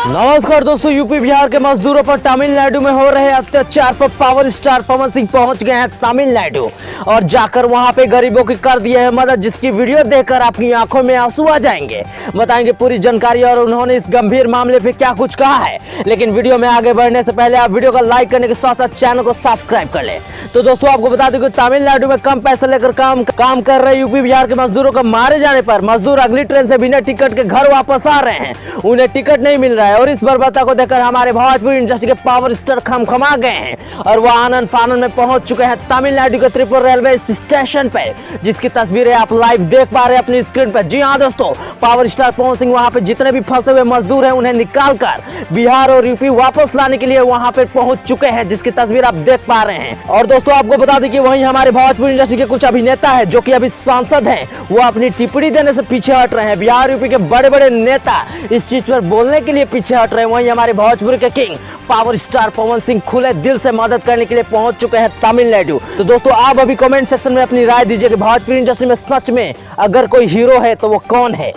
नमस्कार दोस्तों, यूपी बिहार के मजदूरों पर तमिलनाडु में हो रहे अत्याचार पर पावर स्टार पवन सिंह पहुंच गए हैं तमिलनाडु और जाकर वहां पे गरीबों की कर दी है मदद, जिसकी वीडियो देखकर आपकी आंखों में आंसू आ जाएंगे। बताएंगे पूरी जानकारी और उन्होंने इस गंभीर मामले पे क्या कुछ कहा है। लेकिन वीडियो में आगे बढ़ने से पहले आप वीडियो को लाइक करने के साथ साथ चैनल को सब्सक्राइब कर ले। तो दोस्तों आपको बता दें कि तमिलनाडु में कम पैसे लेकर काम कर रहे यूपी बिहार के मजदूरों को मारे जाने पर मजदूर अगली ट्रेन से बिना टिकट के घर वापस आ रहे हैं। उन्हें टिकट नहीं मिल रहा है और इस बर्बरता को देखकर हमारे भोजपुरी इंडस्ट्री के पावर स्टार खमखमा गए हैं और वह आनंद फानन में पहुंच चुके हैं तमिलनाडु के त्रिपुरा रेलवे स्टेशन पे, जिसकी तस्वीरें आप लाइव देख पा रहे हैं अपनी स्क्रीन पर। जी हाँ दोस्तों, पावर स्टार पवन सिंह वहां पे जितने भी फंसे हुए मजदूर हैं उन्हें निकालकर बिहार और यूपी वापस लाने के लिए वहां पे पहुंच चुके हैं, जिसकी तस्वीर आप देख पा रहे हैं। और दोस्तों आपको बता दें कि वहीं हमारे भोजपुरी इंडस्ट्री के कुछ अभिनेता है जो कि अभी सांसद हैं, वो अपनी टिप्पणी देने से पीछे हट रहे हैं। बिहार यूपी के बड़े बड़े नेता इस चीज पर बोलने के लिए पीछे हट रहे हैं। वहीं हमारे भोजपुरी के king power star Pawan Singh खुले दिल से मदद करने के लिए पहुंच चुके हैं तमिलनाडु। तो दोस्तों आप अभी कमेंट सेक्शन में अपनी राय दीजिए कि भोजपुरी इंडस्ट्री में सच में अगर कोई हीरो है तो वो कौन है।